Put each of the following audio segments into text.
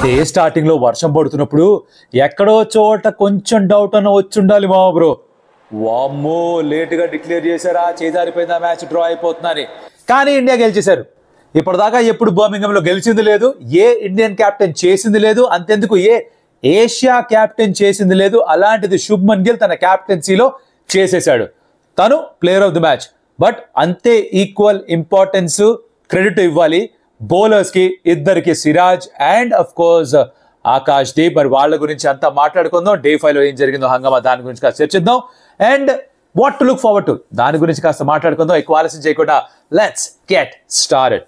Day starting లో వర్షం పడుతున్నప్పుడు ఎక్కడో చోట కొంచెం డౌట్ అన్న వచ్చుండాలి మా బ్రో. వామ్మో లేటుగా డిక్లేర్ చేశారా, చేజారిపోయిందా, మ్యాచ్ డ్రా అయిపోతుందని. కానీ ఇండియా గెలిచేశారు. ఇప్పటిదాకా ఎప్పుడు బర్మింగంలో గెలిచింది లేదు, ఏ ఇండియన్ క్యాప్టెన్ చేసింది లేదు, అంతెందుకు ఏ ఏషియా క్యాప్టెన్ చేసింది లేదు. అలాంటిది శుభ్మన్ గిల్ తన క్యాప్టెన్సీలో చేసేశాడు. తను player of the match. But అంతే ఈక్వల్ ఇంపార్టెన్స్ క్రెడిట్ ఇవ్వాలి బౌలర్స్ కి, ఇద్దరికి, Siraj and of course Akash Deep. మరి వాళ్ళ గురించి అంతా మాట్లాడుకుందాం. డే 5 లో ఏం జరిగిందో హంగామా, దాని గురించి కాస్త చర్చిద్దాం. And what to look forward to, దాని గురించి కాస్త మాట్లాడుకుందాం. ఎక్కువ ఆలస్యం చేయకుండా let's get started.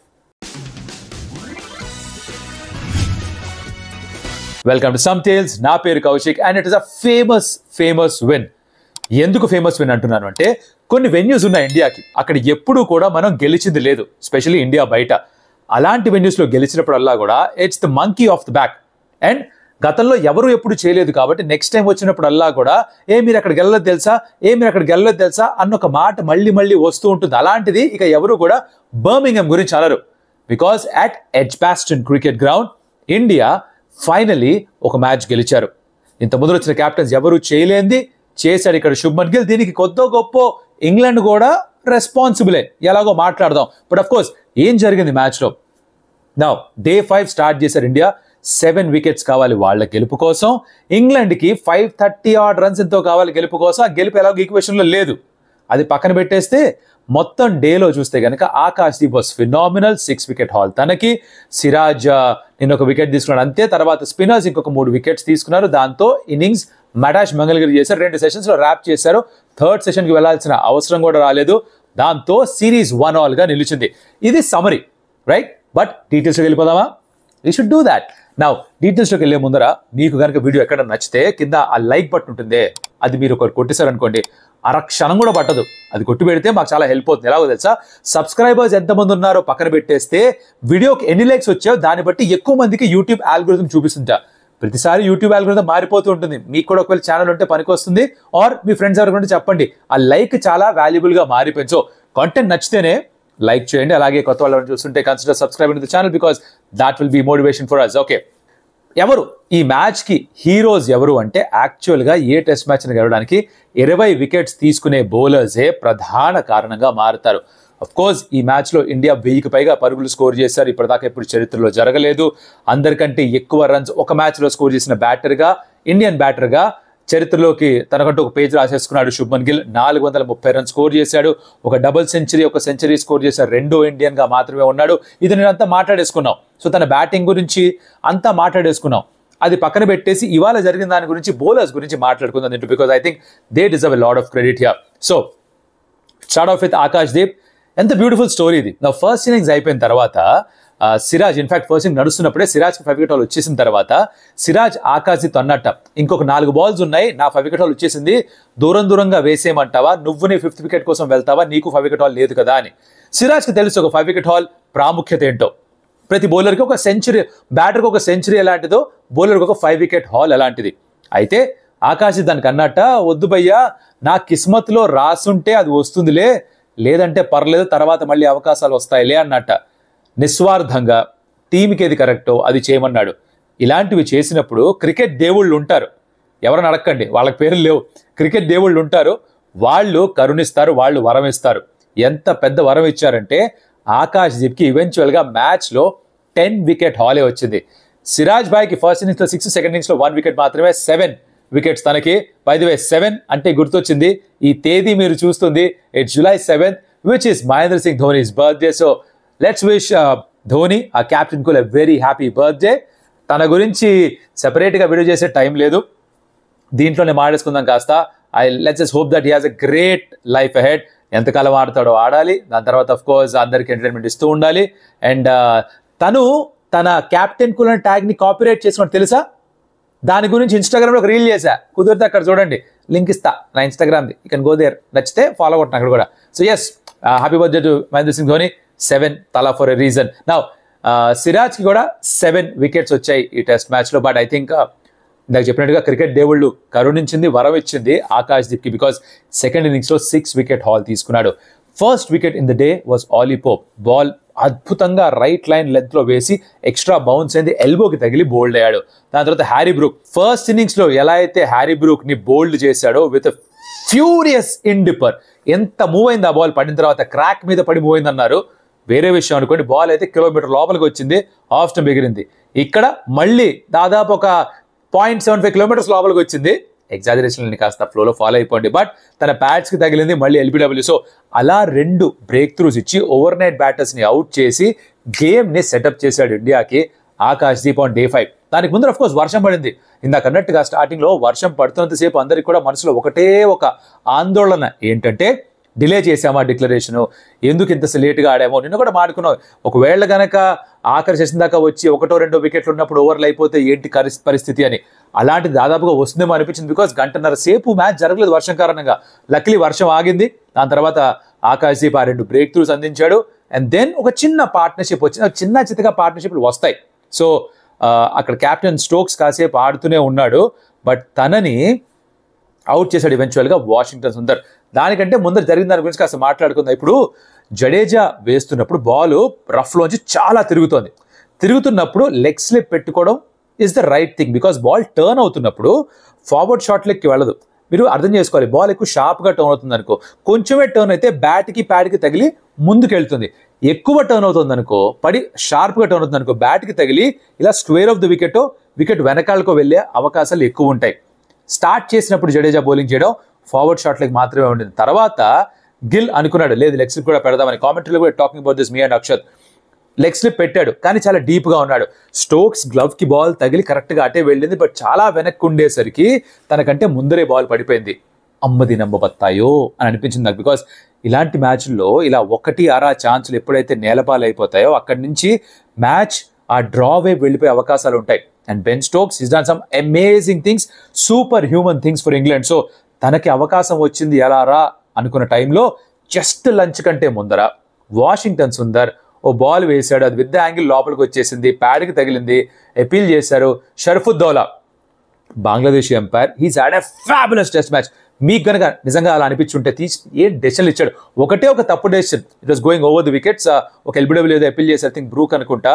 Welcome to some tales. నా పేరు Kaushik and it is a famous win. ఎందుకు ఫేమస్ విన్ అంటున్నాను అంటే, కొన్ని వెన్యూస్ ఉన్నాయి ఇండియాకి, అక్కడ ఎప్పుడూ కూడా మనం గెలిచింది లేదు, స్పెషల్లీ ఇండియా బయట. అలాంటి వెన్యూస్లో గెలిచినప్పుడల్లా కూడా it's the monkey of the back. And గతంలో ఎవరు ఎప్పుడు చేయలేదు కాబట్టి నెక్స్ట్ టైం వచ్చినప్పుడల్లా కూడా మీరు అక్కడ గెలలేదు తెలుసా, మీరు అక్కడ గెలలేదు తెలుసా అన్న ఒక మాట మళ్ళీ వస్తూ ఉంటుంది. అలాంటిది ఇక ఎవరు కూడా బర్మింగం గురించి అనరు. Because at Edgbaston cricket ground India finally ఒక మ్యాచ్ గెలిచారు. ఇంత ముందు వచ్చిన క్యాప్టెన్స్ ఎవరు చేయలేంది చేశాడు ఇక్కడ శుభ్మన్ గిల్. దీనికి కొద్దో గొప్ప ఇంగ్లాండ్ కూడా రెస్పాన్సిబులే, ఎలాగో మాట్లాడదాం. బట్ అఫ్ కోర్స్ ఏం జరిగింది మ్యాచ్లో? నౌ డే 5 స్టార్ట్ చేశారు ఇండియా. 7 వికెట్స్ కావాలి వాళ్ళ గెలుపు కోసం. ఇంగ్లాండ్కి 530 ఆడ్ రన్స్ ఎంతో కావాలి గెలుపు కోసం. ఆ గెలుపు ఎలాగో ఈక్వేషన్లో లేదు, అది పక్కన పెట్టేస్తే మొత్తం డేలో చూస్తే కనుక Akash Deep was phenomenal. 6 wicket haul తనకి. సిరాజ్ నిన్న ఒక వికెట్ తీసుకున్నాడు అంతే. తర్వాత స్పిన్నర్స్ ఇంకొక 3 వికెట్స్ తీసుకున్నారు. దాంతో ఇన్నింగ్స్ మటాష్ మంగళగిరి చేశారు. 2 సెషన్స్ లో ర్యాప్ చేశారు. థర్డ్ సెషన్ కి వెళ్లాల్సిన అవసరం కూడా రాలేదు. దాంతో సిరీస్ 1-1 గా నిలిచింది. ఇది సమరీ, రైట్? బట్ డీటెయిల్స్లోకి వెళ్ళిపోదామా? You should do that. Now డీటెయిల్స్లోకి వెళ్ళే ముందర మీకు కనుక వీడియో ఎక్కడ నచ్చితే కింద ఆ లైక్ బటన్ ఉంటుందే, అది మీరు ఒకటి కొట్టేశారనుకోండి, అరక్షణం కూడా పట్టదు, అది కొట్టి పెడితే మాకు చాలా హెల్ప్ అవుతుంది. ఎలాగో తెలుసా? సబ్స్క్రైబర్స్ ఎంతమంది ఉన్నారో పక్కన పెట్టేస్తే వీడియోకి ఎన్ని లైక్స్ వచ్చాయో దాన్ని బట్టి ఎక్కువ మందికి యూట్యూబ్ ఆల్గోరిథం చూపిస్తుంటా. ప్రతిసారి యూట్యూబ్ ఆల్గోరిథం మారిపోతూ ఉంటుంది. మీకు కూడా ఒకవేళ ఛానల్ ఉంటే పనికి వస్తుంది, ఆర్ మీ ఫ్రెండ్స్ ఎవరికంటే చెప్పండి. ఆ లైక్ చాలా వాల్యుబుల్ గా మారిపోయింది. సో కంటెంట్ నచ్చితేనే లైక్ చేయండి. అలాగే కొత్త వాళ్ళని చూస్తుంటే consider subscribing to the channel because that will be motivation for us. Okay, ఎవరు ఈ మ్యాచ్ కి హీరోస్ ఎవరు అంటే, యాక్చువల్ గా ఏ టెస్ట్ మ్యాచ్ ని గెలవడానికి 20 వికెట్స్ తీసుకునే బౌలర్సే ప్రధాన కారణంగా మారుతారు. అఫ్ కోర్స్ ఈ మ్యాచ్ లో ఇండియా 1000కి పైగా పరుగులు స్కోర్ చేశారు. ఇప్పటిదాకా ఎప్పుడు చరిత్రలో జరగలేదు. అందరికంటే ఎక్కువ రన్స్ ఒక మ్యాచ్ లో స్కోర్ చేసిన బ్యాటర్గా, ఇండియన్ బ్యాటర్గా చరిత్రలోకి తనకంటూ ఒక పేజ్ రాసేసుకున్నాడు శుభ్మన్ గిల్. 430 రన్స్ స్కోర్ చేశాడు. ఒక డబుల్ సెంచరీ, ఒక సెంచరీ స్కోర్ చేశాడు. 2 ఇండియన్ గా మాత్రమే ఉన్నాడు. ఇది నేను అంతా మాట్లాడేసుకున్నాం. సో తన బ్యాటింగ్ గురించి అంతా మాట్లాడేసుకున్నాం. అది పక్కన పెట్టేసి ఇవాళ జరిగిన దాని గురించి, బౌలర్స్ గురించి మాట్లాడుకుందాం. Because I think they deserve a lot of credit here. So start off with Akash Deep. ఎంత బ్యూటిఫుల్ స్టోరీ ఇది. నా ఫస్ట్ ఇన్నింగ్స్ అయిపోయిన తర్వాత సిరాజ్, ఇన్ఫాక్ట్ ఫస్ట్ ఇన్నింగ్ నడుస్తున్నప్పుడే సిరాజ్కి 5 వికెట్ హాల్ వచ్చేసిన తర్వాత సిరాజ్ ఆకాష్ దీప్ అన్నట్ట, ఇంకొక 4 బాల్స్ ఉన్నాయి, నా 5 వికెట్ హాల్ వచ్చేసింది, దూరంగా వేసేయమంటావా, నువ్వు నీ 5th వికెట్ కోసం వెళ్తావా, నీకు 5 వికెట్ హాల్ లేదు కదా అని. సిరాజ్కి తెలుసు ఒక 5 వికెట్ హాల్ ప్రాముఖ్యత ఏంటో. ప్రతి బౌలర్కి ఒక సెంచరీ, బ్యాటర్కి ఒక సెంచరీ ఎలాంటిదో బౌలర్కి ఒక 5 వికెట్ హాల్ అలాంటిది. అయితే ఆకాష్ దానికి అన్నట్ట, వద్దు భయ్యా, నా కిస్మత్లో రాసుంటే అది వస్తుందిలే, లేదంటే పర్లేదు, తర్వాత మళ్ళీ అవకాశాలు వస్తాయిలే అన్నట్ట. నిస్వార్థంగా టీంకి ఏది కరెక్టో అది చేయమన్నాడు. ఇలాంటివి చేసినప్పుడు క్రికెట్ దేవుళ్ళు ఉంటారు, ఎవరైనా అడగండి, వాళ్ళకి పేర్లు లేవు, క్రికెట్ దేవుళ్ళు ఉంటారు, వాళ్ళు కరుణిస్తారు, వాళ్ళు వరం ఇస్తారు. ఎంత పెద్ద వరం ఇచ్చారంటే ఆకాష్ దీప్కి ఈవెన్చువల్గా మ్యాచ్లో 10 వికెట్ హాలే వచ్చింది. సిరాజ్ భాయ్కి ఫస్ట్ ఇన్నింగ్స్లో 6, సెకండ్ ఇన్నింగ్స్లో 1 వికెట్ మాత్రమే, 7 వికెట్స్ తనకి. బై ది వే 7 అంటే గుర్తొచ్చింది, ఈ తేదీ మీరు చూస్తుంది, it's July 7th, which is Mahendra Singh Dhoni's birthday. So let's wish Dhoni, ఆ క్యాప్టెన్ కు, వెరీ హ్యాపీ బర్త్డే. తన గురించి సెపరేట్గా వీడియో చేసే టైం లేదు, దీంట్లోనే మాట్లాడుకుందాం కాస్త. Let's just hope that he has a great life ahead. ఎంతకాలం ఆడతాడో ఆడాలి, దాని తర్వాత అఫ్ కోర్స్ అందరికి ఎంటర్టైన్మెంట్ ఇస్తూ ఉండాలి. అండ్ తను తన క్యాప్టెన్ కుల ట్యాగ్ని కాపీరైట్ చేసుకుని తెలుసా? దాని గురించి ఇన్స్టాగ్రామ్లో ఒక రీల్ చేశా, కుదిరితే అక్కడ చూడండి, లింక్ ఇస్తా నా ఇన్స్టాగ్రామ్ది, యూ కెన్ గో దేర్, నచ్చితే ఫాలో కొట్టను అక్కడ కూడా. So yes, happy birthday to Mahendra Singh Dhoni. 7 Thala for a reason. Now సిరాజ్కి కూడా 7 వికెట్స్ వచ్చాయి ఈ టెస్ట్ మ్యాచ్లో. బట్ ఐ థింక్ ఇందాక చెప్పినట్టుగా క్రికెట్ దేవుళ్ళు కరుణించింది, వరం ఇచ్చింది ఆకాష్ దీప్కి. బికాస్ సెకండ్ ఇన్నింగ్స్లో 6 వికెట్ హాల్ తీసుకున్నాడు. First wicket in the day was Ali Pope. Ball అద్భుతంగా రైట్ లైన్ లెంత్ లో వేసి ఎక్స్ట్రా బౌన్స్ అయింది, ఎల్బోకి తగిలి బోల్డ్ అయ్యాడు. దాని తర్వాత హ్యారీ బ్రూక్ ఫస్ట్ ఇన్నింగ్స్ లో ఎలా అయితే హ్యారీ బ్రూక్ ని బోల్డ్ చేశాడో విత్ ఫ్యూరియస్ ఇండిపర్, ఎంత మూవ్ అయింది ఆ బాల్ పడిన తర్వాత, క్రాక్ మీద పడి మూవ్ అయింది అన్నారు, వేరే విషయం అనుకోండి. బాల్ అయితే కిలోమీటర్ లోపలికి వచ్చింది, ఆఫ్ స్టంప్ ఎగిరింది. ఇక్కడ మళ్ళీ దాదాపు ఒక 0.75 కిలోమీటర్స్ లోపలికి వచ్చింది. ఎగ్జాజరేషన్ కాస్త ఫ్లోలో ఫాలో అయిపోండి, బట్ తన ప్యాడ్స్ కి తగిలింది, మళ్ళీ ఎల్బిడబ్ల్యూ. సో అలా 2 బ్రేక్ త్రూస్ ఇచ్చి ఓవర్ నైట్ బ్యాటర్స్ ని అవుట్ చేసి గేమ్ ని సెటప్ చేశాడు ఇండియాకి ఆకాష్ దీప్ ఆన్ డే 5. దానికి ముందర ఆఫ్ కోర్స్ వర్షం పడింది. ఇందాక అన్నట్టుగా స్టార్టింగ్ లో వర్షం పడుతున్నంతసేపు అందరికి కూడా మనసులో ఒకటే ఒక ఆందోళన, ఏంటంటే డిలే చేసామా డిక్లరేషన్, ఎందుకు ఇంత లేట్గా ఆడామో. నిన్న కూడా మాడుకున్నాం, ఒకవేళ గనక ఆఖరి సెషన్ దాకా వచ్చి 1-2 వికెట్లు ఉన్నప్పుడు ఓవర్లు అయిపోతే ఏంటి పరిస్థితి అని. అలాంటిది దాదాపుగా వస్తుందేమో అనిపించింది, బికాస్ గంటన్నర సేపు మ్యాచ్ జరగలేదు వర్షం కారణంగా. లక్కీలీ వర్షం ఆగింది. దాని తర్వాత ఆకాష్ దీప్ ఆ 2 బ్రేక్ త్రూస్ అందించాడు. అండ్ దెన్ ఒక చిన్న పార్ట్నర్షిప్ వచ్చింది, చిన్న చిత్తగా పార్ట్నర్షిప్లు వస్తాయి. సో అక్కడ కెప్టెన్ స్టోక్స్ కాసేపు ఆడుతూనే ఉన్నాడు, బట్ తనని అవుట్ చేశాడు ఈవెన్చువల్గా వాషింగ్టన్ సుందర్. దానికంటే ముందర జరిగిన దాని గురించి కాస్త మాట్లాడుకుందాం. ఇప్పుడు జడేజా వేస్తున్నప్పుడు బాల్ రఫ్లోంచి చాలా తిరుగుతున్నప్పుడు లెగ్ స్లిప్ పెట్టుకోవడం is the right thing, because ball turn అవుతున్నప్పుడు ఫార్వర్డ్ షాట్ లెక్కి వెళ్ళదు. మీరు అర్థం చేసుకోవాలి, బాల్ ఎక్కువ షార్ప్గా టర్న్ అవుతుంది అనుకో, కొంచెమే టర్న్ అయితే బ్యాట్కి ప్యాడ్కి తగిలి ముందుకు వెళ్తుంది. ఎక్కువ టర్న్ అవుతుంది అనుకో, పడి షార్ప్గా టర్న్ అవుతుంది అనుకో, బ్యాట్కి తగిలి ఇలా స్క్వేర్ ఆఫ్ ది వికెట్ వెనకాలకు వెళ్ళే అవకాశాలు ఎక్కువ ఉంటాయి. స్టార్ట్ చేసినప్పుడు జడేజా బౌలింగ్ చేయడం ఫార్వర్డ్ షాట్ లెగ్ మాత్రమే ఉండింది. తర్వాత గిల్ అనుకున్నాడు లేదు లెగ్ స్లిప్ కూడా పెడదామని. కామెంటరీలో కూడా talking about this me and Akshat. Leg slip పెట్టాడు, కానీ చాలా డీప్గా ఉన్నాడు. స్టోక్స్ గ్లవ్కి బాల్ తగిలి కరెక్ట్గా అటే వెళ్ళింది, బట్ చాలా వెనక్కి ఉండేసరికి తనకంటే ముందరే బాల్ పడిపోయింది. అమ్మది నమ్మబత్తాయో అని అనిపించింది నాకు, బికాస్ ఇలాంటి మ్యాచ్ల్లో ఇలా 1-6 ఛాన్సులు ఎప్పుడైతే నేలపాలు అయిపోతాయో అక్కడి నుంచి మ్యాచ్ ఆ డ్రా వైపు వెళ్ళిపోయే అవకాశాలు ఉంటాయి. And Ben Stokes is done some amazing things, super human things for England. So తనకి అవకాశం వచ్చింది ఎలా రా అనుకున్న టైంలో జస్ట్ లంచ్ కంటే ముందర వాషింగ్టన్ సుందర్ ఓ బాల్ వేశాడు, అది విత్ ద యాంగిల్ లోపలికి వచ్చేసింది, ప్యాడ్కి తగిలింది, అపీల్ చేశారు Sharafuddaula Bangladeshi umpire. He's had a fabulous test match. మీకు కనుక నిజంగా అలా అనిపించుంటే ఏం డెసిషన్లు ఇచ్చాడు, ఒకటే ఒక తప్పు decision, it was going over the wickets. ఒక ఎల్బిడబ్ల్యూ ఏదో అపీల్ చేశారు, థింక్ బ్రూక్ అనుకుంటా,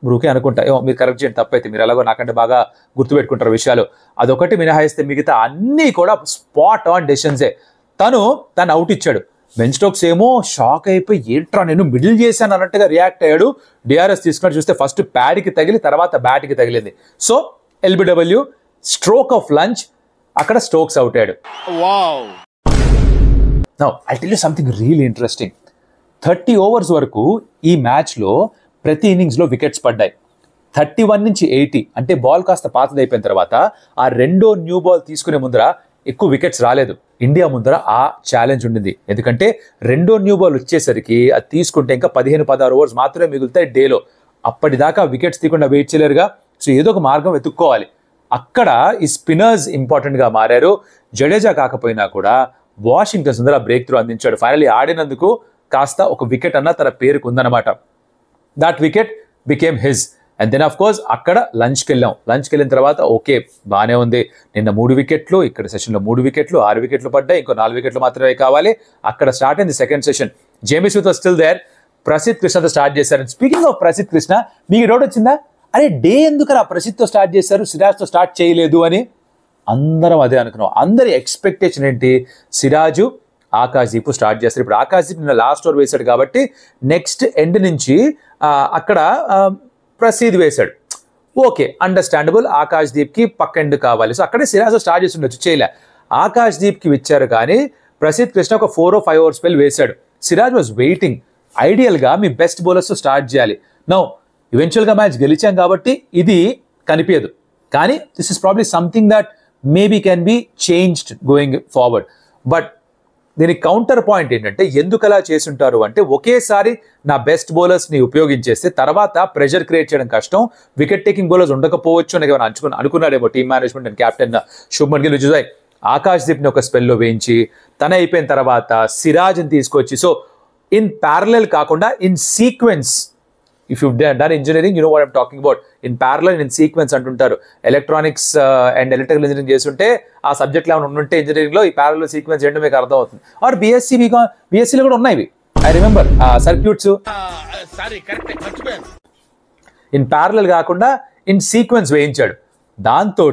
బ్రూకే అనుకుంటా, ఏమో మీరు కరెక్ట్ చేయండి, తప్పైతే మీరు ఎలాగో నాకంటే బాగా గుర్తుపెట్టుకుంటారు విషయాలు. అదొకటి మినహాయిస్తే మిగతా అన్నీ కూడా స్పాట్ ఆన్ డెసిషన్సే. తను అవుట్ ఇచ్చాడు. బెన్ స్టోక్స్ ఏమో షాక్ అయిపోయి ఏంట్రా నేను మిడిల్ చేశాను అన్నట్టుగా రియాక్ట్ అయ్యాడు. డిఆర్ఎస్ తీసుకున్నట్టు చూస్తే ఫస్ట్ ప్యాడ్కి తగిలి తర్వాత బ్యాట్కి తగిలింది. So LBW stroke of lunch, అక్కడ స్టోక్స్ అవుట్ అయ్యాడు. Now I tell you something really interesting. 30 overs వరకు ఈ మ్యాచ్లో ప్రతి ఇన్నింగ్స్లో వికెట్స్ పడ్డాయి. 31 నుంచి 80 అంటే బాల్ కాస్త పాతదైపోయిన తర్వాత ఆ రెండో న్యూ బాల్ తీసుకునే ముందర ఎక్కువ వికెట్స్ రాలేదు. ఇండియా ముందర ఆ ఛాలెంజ్ ఉండింది, ఎందుకంటే రెండో న్యూ బాల్ వచ్చేసరికి అది తీసుకుంటే ఇంకా 15-16 ఓవర్స్ మాత్రమే మిగులుతాయి డేలో. అప్పటిదాకా వికెట్స్ తీయకుండా వెయిట్ చేయలేరుగా. సో ఏదో ఒక మార్గం వెతుక్కోవాలి. అక్కడ ఈ స్పిన్నర్స్ ఇంపార్టెంట్గా మారారు. జడేజా కాకపోయినా కూడా వాషింగ్టన్ సుందర్ బ్రేక్ త్రూ అందించాడు. ఫైనల్లీ ఆడినందుకు కాస్త ఒక వికెట్ అన్న తన పేరుకు ఉందన్నమాట. That wicket became his. And then of course అక్కడ లంచ్కి వెళ్ళిన తర్వాత ఓకే బాగానే ఉంది. నిన్న 3 వికెట్లు, ఇక్కడ సెషన్లో 3 వికెట్లు, 6 వికెట్లు పడ్డాయి, ఇంకో 4 వికెట్లు మాత్రమే కావాలి. అక్కడ స్టార్ట్ అయింది second session. Jamie Smith was still there. Prasidh కృష్ణతో స్టార్ట్ చేశారు. స్పీకింగ్ ఆఫ్ ప్రసిద్ధ్ కృష్ణ, మీకు డౌట్ వచ్చిందా, అరే డే ఎందుకు ప్రసిద్ధ్తో స్టార్ట్ చేశారు, సిరాజ్తో స్టార్ట్ చేయలేదు అని? అందరం అదే అనుకున్నాం. అందరి ఎక్స్పెక్టేషన్ ఏంటి, సిరాజు ఆకాష్ దీప్ స్టార్ట్ చేస్తారు. ఇప్పుడు ఆకాష్ దీప్ నిన్న లాస్ట్ ఓవర్ వేశాడు కాబట్టి నెక్స్ట్ ఎండ్ నుంచి అక్కడ ప్రసిద్ధ్ వేశాడు. Okay, understandable. ఆకాష్ దీప్కి పక్క ఎండ్ కావాలి, సో అక్కడే సిరాజ్ స్టార్ట్ చేసి ఉండొచ్చు, చేయలే. ఆకాష్ దీప్కి ఇచ్చారు కానీ ప్రసిద్ధ్ కృష్ణ ఒక 4 or 5 ఓవర్ స్పెల్ వేశాడు. Siraj was waiting. ఐడియల్గా మీ బెస్ట్ బౌలర్స్తో స్టార్ట్ చేయాలి. నౌ ఈవెన్చువల్గా మ్యాచ్ గెలిచాం కాబట్టి ఇది కనిపించదు, కానీ this is probably something that maybe can be changed going forward. But దీనికి కౌంటర్ పాయింట్ ఏంటంటే, ఎందుకు అలా చేసుంటారు అంటే, ఒకేసారి నా బెస్ట్ బౌలర్స్ని ఉపయోగించేస్తే తర్వాత ప్రెషర్ క్రియేట్ చేయడం కష్టం, వికెట్ టేకింగ్ బౌలర్స్ ఉండకపోవచ్చు అని అనుకున్నాడేమో team management and captain Shubman Gill. Vijay Akash దీప్ని ఒక స్పెల్లో వేయించి తన అయిపోయిన తర్వాత సిరాజ్ని తీసుకొచ్చి, సో ఇన్ ప్యారలల్ కాకుండా in sequence. If you done engineering, you know what I'm talking about. In parallel in sequence అంటుంటారు. ఎలక్ట్రానిక్స్ అండ్ ఎలక్ట్రికల్ ఇంజనీరింగ్ చేస్తుంటే ఆ సబ్జెక్ట్లో ఏమైనా ఉంటే ఇంజనీరింగ్లో ఈ ప్యారలల్ సీక్వెన్స్ చేయడం మీకు అర్థం అవుతుంది. ఆర్ బీఎస్సీలో కూడా ఉన్నాయి. I remember circuits in parallel కాకుండా ఇన్ సీక్వెన్స్ వేయించాడు. దాంతో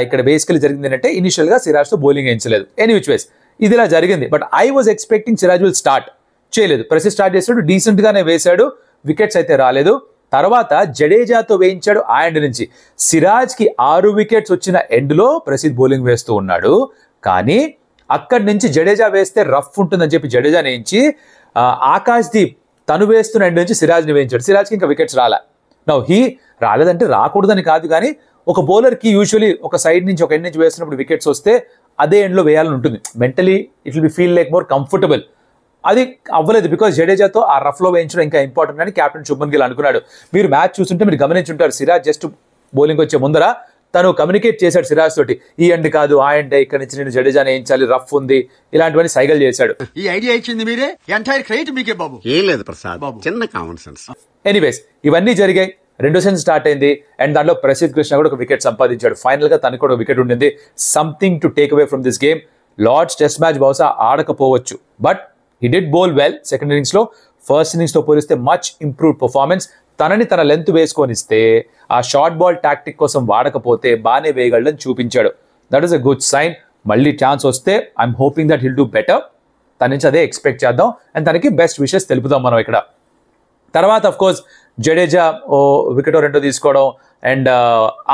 ఇక్కడ బేసికలీ జరిగింది ఏంటంటే ఇనిషియల్ గా సిరాజ్ తో బౌలింగ్ వేయించలేదు. ఎనీ విచ్ వేస్ ఇది ఇలా జరిగింది. But I was expecting Siraj will start, చేయలేదు. ప్రసిద్ధ్ స్టార్ట్ చేశాడు, డీసెంట్ గానే వేశాడు, వికెట్స్ అయితే రాలేదు. తర్వాత జడేజాతో వేయించాడు ఆ ఎండ్ నుంచి. సిరాజ్ కి 6 వికెట్స్ వచ్చిన ఎండ్ లో ప్రసిద్ధ్ బౌలింగ్ వేస్తూ ఉన్నాడు. కానీ అక్కడి నుంచి జడేజా వేస్తే రఫ్ ఉంటుందని చెప్పి జడేజా వేయించి ఆకాష్ దీప్ తను వేస్తున్న ఎండ్ నుంచి సిరాజ్ని వేయించాడు. సిరాజ్కి ఇంకా వికెట్స్ రాలేదంటే రాకూడదని కాదు, కానీ ఒక బౌలర్కి యూజువలీ ఒక సైడ్ నుంచి ఒక ఎండ్ నుంచి వేస్తున్నప్పుడు వికెట్స్ వస్తే అదే ఎండ్లో వేయాలని ఉంటుంది. Mentally it will be feel like more comfortable. అది అవ్వలేదు బికాజ్ జడేజాతో ఆ రఫ్లో వేయించడం ఇంకా ఇంపార్టెంట్ అని కెప్టెన్ శుభ్మన్ గిల్ అనుకున్నాడు. మీరు మ్యాచ్ చూస్తుంటే మీరు గమనించుంటారు, సిరాజ్ జస్ట్ బౌలింగ్ వచ్చే ముందర తను కమ్యూనికేట్ చేశాడు సిరాజ్ తోటి, ఈ ఎండ్ కాదు ఆ ఎండ్, ఇక్కడ నుంచి నేను జడేజాని వేయించాలి, రఫ్ ఉంది, ఇలాంటివన్నీ సైగల్ చేశాడు. ఈ ఐడియా ఇచ్చింది మీరే, ఎంటైర్ క్రెడిట్ మీకే బాబు. ఏం లేదు ప్రసాద్ బాబు, చిన్న కామన్ సెన్స్. ఎనీవేస్ ఇవన్నీ జరిగాయి. రెండో సెన్స్ స్టార్ట్ అయింది అండ్ దాంట్లో ప్రసిద్ధ్ కృష్ణ కూడా ఒక వికెట్ సంపాదించాడు. ఫైనల్ గా తనకు కూడా వికెట్ ఉండింది. Something to take away from this game. Lord's test match బహుశా ఆడకపోవచ్చు, but he did bowl well second innings లో. ఫస్ట్ ఇన్నింగ్స్ తో పోలిస్తే మచ్ ఇంప్రూవ్డ్ పర్ఫార్మెన్స్. తనని తన లెంత్ వేసుకొనిస్తే ఆ షార్ట్ బాల్ టాక్టిక్ కోసం వాడకపోతే బాగానే వేయగలడని చూపించాడు. That is a good sign. మళ్ళీ ఛాన్స్ వస్తే I'm hoping that he'll do better. తన నుంచి అదే ఎక్స్పెక్ట్ చేద్దాం అండ్ తనకి బెస్ట్ విషెస్ తెలుపుదాం మనం ఇక్కడ. తర్వాత అఫ్ కోర్స్ జడేజా ఓ వికెట్ రెండో తీసుకోవడం అండ్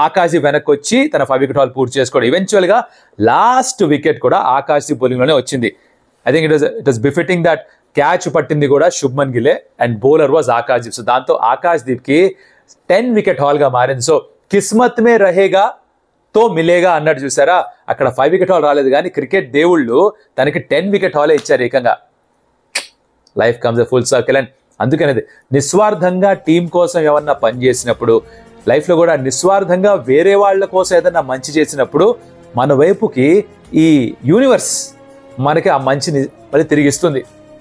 ఆకాశ్ వెనక్కి వచ్చి తన 5 వికెట్ హాల్ పూర్తి చేసుకోవడం. ఈవెన్చువల్ గా లాస్ట్ వికెట్ కూడా ఆకాశ్ బౌలింగ్ లోనే వచ్చింది. I think it was befitting that catch పట్టింది కూడా శుభ్మన్ గిలే and bowler was Akash Deep. So దాంతో ఆకాశ్ దీప్ కి 10 వికెట్ హాల్ గా మారింది. సో కిస్మత్ మే రహేగా తో మిలేగా అన్నట్టు చూసారా, అక్కడ 5 వికెట్ హాల్ రాలేదు కానీ క్రికెట్ దేవుళ్ళు తనకి 10 వికెట్ హాలే ఇచ్చారు ఏకంగా. Life comes a full circle. And అందుకనేది నిస్వార్థంగా టీం కోసం ఏమన్నా పని చేసినప్పుడు, లైఫ్లో కూడా నిస్వార్థంగా వేరే వాళ్ళ కోసం ఏదన్నా మంచి చేసినప్పుడు మన వైపుకి ఈ యూనివర్స్ మనకి ఆ మంచిని మళ్ళీ తిరిగి ఇస్తుంది.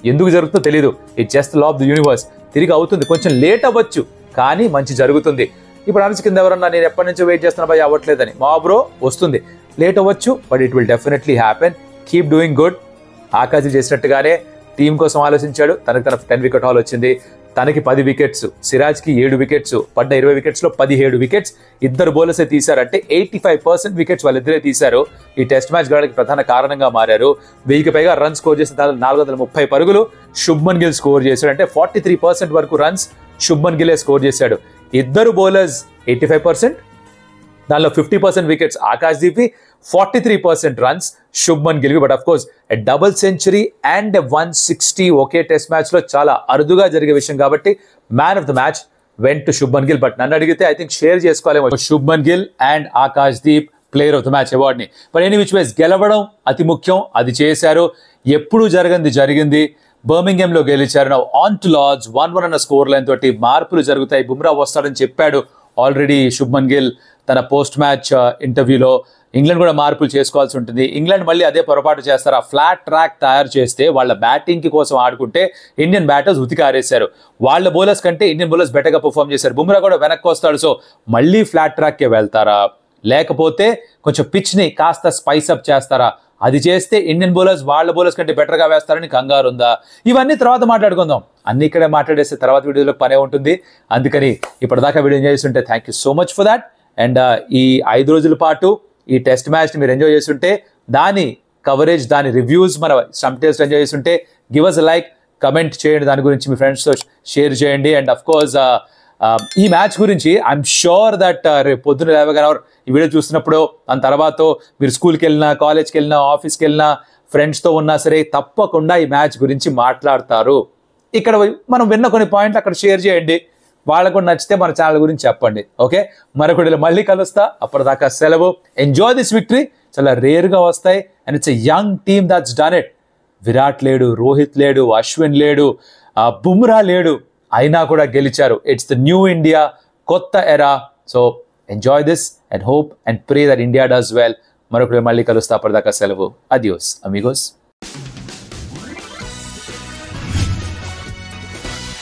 ఎందుకు జరుగుతుందో తెలియదు, it just law of the universe. తిరిగి అవుతుంది, కొంచెం లేట్ అవ్వచ్చు కానీ మంచి జరుగుతుంది. ఇప్పుడు అనసి కింద ఎవరన్నా నేను ఎప్పటి నుంచో వెయిట్ చేస్తున్నా భయ అవ్వట్లేదని, మా బ్రో వస్తుంది, లేట్ అవ్వచ్చు but it will definitely happen. Keep doing good. Akash చేసినట్టుగానే టీం కోసం ఆలోచించాడు. తనకు తన 10 వికెట్ హాల్ వచ్చింది. తనకి 10 వికెట్స్, సిరాజ్కి 7 వికెట్స్, పడ్డ 20 వికెట్స్లో 17 వికెట్స్ ఇద్దరు బౌలర్సే తీశారంటే 85% వికెట్స్ వాళ్ళిద్దరే తీశారు. ఈ టెస్ట్ మ్యాచ్ గడడానికి ప్రధాన కారణంగా మారారు. 1000కి పైగా రన్ స్కోర్ చేసిన దాంట్లో 430 పరుగులు శుభ్మన్ గిల్ స్కోర్ చేశాడు. అంటే 43% వరకు రన్స్ శుభ్మన్ గిలే స్కోర్ చేశాడు. ఇద్దరు బౌలర్స్ 85%, దానిలో 50% wickets Akash Deep, 43% runs Shubman Gill. But of course a double century and 160 ఒకే టెస్ట్ మ్యాచ్ లో చాలా అరుదుగా జరిగే విషయం కాబట్టి man of the match went to Shubman Gill. But నన్ను అడిగితే ఐ థింక్ షేర్ చేసుకోవాలేమో Shubman Gill and Akash Deep player of the match అవార్డ్ని. బట్ ఎనీ విచ్ వైస్ గెలవడం అతి ముఖ్యం, అది చేశారు. ఎప్పుడు జరిగింది. బర్మింగ్హామ్ లో గెలిచారు. నౌ ఆన్ టు లార్డ్స్ 1-1 అన్న స్కోర్ లైన్ తోటి మార్పులు జరుగుతాయి. బుమ్రా వస్తాడని చెప్పాడు ఆల్రెడీ శుభ్మన్ గిల్ తన పోస్ట్ మ్యాచ్ ఇంటర్వ్యూలో. ఇంగ్లాండ్ కూడా మార్పులు చేసుకోవాల్సి ఉంటుంది. ఇంగ్లాండ్ మళ్ళీ అదే పొరపాటు చేస్తారు. ఆ ఫ్లాట్ ట్రాక్ తయారు చేస్తే వాళ్ళ బ్యాటింగ్ కోసం ఆడుకుంటే ఇండియన్ బ్యాటర్స్ ఉతికారేశారు. వాళ్ళ బౌలర్స్ కంటే ఇండియన్ బౌలర్స్ బెటర్గా పర్ఫామ్ చేశారు. బుమ్రా కూడా వెనక్కి వస్తాడు. సో మళ్ళీ ఫ్లాట్ ట్రాక్కే వెళ్తారా, లేకపోతే కొంచెం పిచ్ని కాస్త స్పైస్ అప్ చేస్తారా? అది చేస్తే ఇండియన్ బౌలర్స్ వాళ్ళ బౌలర్స్ కంటే బెటర్గా వేస్తారని కంగారు ఉందా? ఇవన్నీ తర్వాత మాట్లాడుకుందాం. అన్ని ఇక్కడే మాట్లాడేస్తే తర్వాత వీడియోలో పనే ఉంటుంది. అందుకని ఇప్పటిదాకా వీడియో ఎంజాయ్ చేస్తుంటే thank you so much for that. And ఈ 5 రోజుల పాటు ఈ టెస్ట్ మ్యాచ్ని మీరు ఎంజాయ్ చేస్తుంటే, దాని కవరేజ్, దాని రివ్యూస్ మన స్టంప్ టెస్ట్ ఎంజాయ్ చేస్తుంటే గివ్ అస్ లైక్, కమెంట్ చేయండి, దాని గురించి మీ ఫ్రెండ్స్తో షేర్ చేయండి. అండ్ అఫ్ కోర్స్ ఈ మ్యాచ్ గురించి ఐఎమ్ షూర్ దట్ రేపు పొద్దున లేవగానే ఈ వీడియో చూస్తున్నప్పుడు దాని తర్వాత మీరు స్కూల్కి వెళ్ళినా, కాలేజ్కి వెళ్ళినా, ఆఫీస్కి వెళ్ళినా, ఫ్రెండ్స్తో ఉన్నా సరే తప్పకుండా ఈ మ్యాచ్ గురించి మాట్లాడతారు. ఇక్కడ మనం విన్న కొన్ని పాయింట్లు అక్కడ షేర్ చేయండి. వాళ్ళకు కూడా నచ్చితే మన ఛానల్ గురించి చెప్పండి. ఓకే, మరొకటి మళ్ళీ కలుస్తా. అప్పటిదాకా సెలవు. Enjoy this victory. చాలా రేర్గా వస్తాయి and it's a young team that's done it. Virat లేడు, రోహిత్ లేడు, అశ్విన్ లేడు, బుమ్రా లేడు, అయినా కూడా గెలిచారు. ఇట్స్ ద న్యూ ఇండియా, కొత్త ఎరా. So enjoy this and hope and pray that India does well. మరొకటి మళ్ళీ కలుస్తా. అప్పటిదాకా సెలవు. Adios Amigos.